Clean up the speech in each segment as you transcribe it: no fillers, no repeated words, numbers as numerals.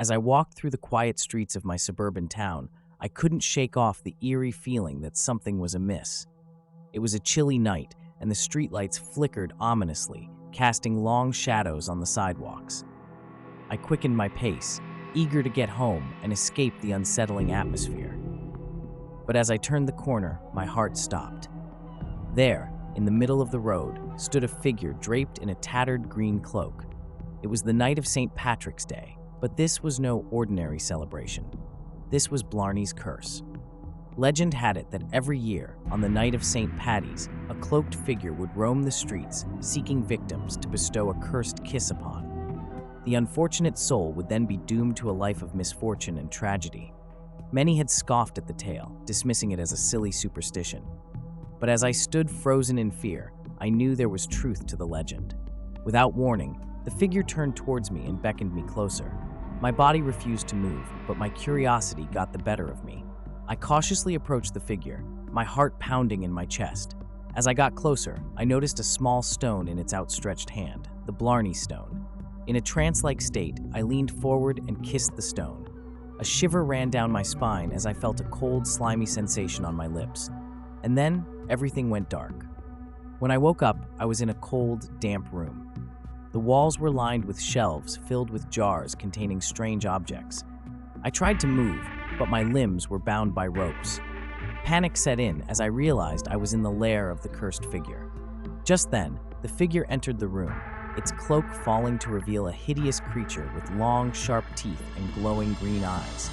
As I walked through the quiet streets of my suburban town, I couldn't shake off the eerie feeling that something was amiss. It was a chilly night, and the streetlights flickered ominously, casting long shadows on the sidewalks. I quickened my pace, eager to get home and escape the unsettling atmosphere. But as I turned the corner, my heart stopped. There, in the middle of the road, stood a figure draped in a tattered green cloak. It was the night of St. Patrick's Day, but this was no ordinary celebration. This was Blarney's curse. Legend had it that every year, on the night of St. Paddy's, a cloaked figure would roam the streets, seeking victims to bestow a cursed kiss upon. The unfortunate soul would then be doomed to a life of misfortune and tragedy. Many had scoffed at the tale, dismissing it as a silly superstition. But as I stood frozen in fear, I knew there was truth to the legend. Without warning, the figure turned towards me and beckoned me closer. My body refused to move, but my curiosity got the better of me. I cautiously approached the figure, my heart pounding in my chest. As I got closer, I noticed a small stone in its outstretched hand, the Blarney stone. In a trance-like state, I leaned forward and kissed the stone. A shiver ran down my spine as I felt a cold, slimy sensation on my lips. And then, everything went dark. When I woke up, I was in a cold, damp room. The walls were lined with shelves filled with jars containing strange objects. I tried to move, but my limbs were bound by ropes. Panic set in as I realized I was in the lair of the cursed figure. Just then, the figure entered the room, its cloak falling to reveal a hideous creature with long, sharp teeth and glowing green eyes.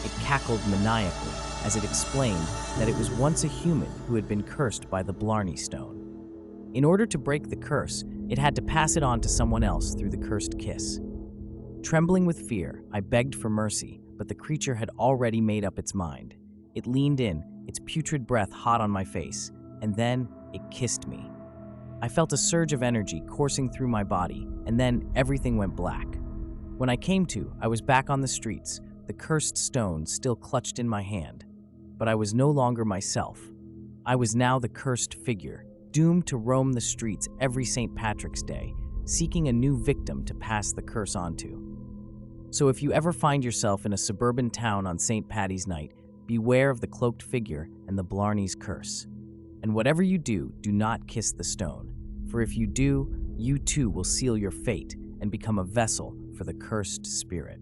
It cackled maniacally as it explained that it was once a human who had been cursed by the Blarney stone. In order to break the curse, it had to pass it on to someone else through the cursed kiss. Trembling with fear, I begged for mercy, but the creature had already made up its mind. It leaned in, its putrid breath hot on my face, and then it kissed me. I felt a surge of energy coursing through my body, and then everything went black. When I came to, I was back on the streets, the cursed stone still clutched in my hand. But I was no longer myself. I was now the cursed figure, doomed to roam the streets every St. Patrick's Day, seeking a new victim to pass the curse on to. So if you ever find yourself in a suburban town on St. Paddy's night, beware of the cloaked figure and the Blarney's curse. And whatever you do, do not kiss the stone, for if you do, you too will seal your fate and become a vessel for the cursed spirit.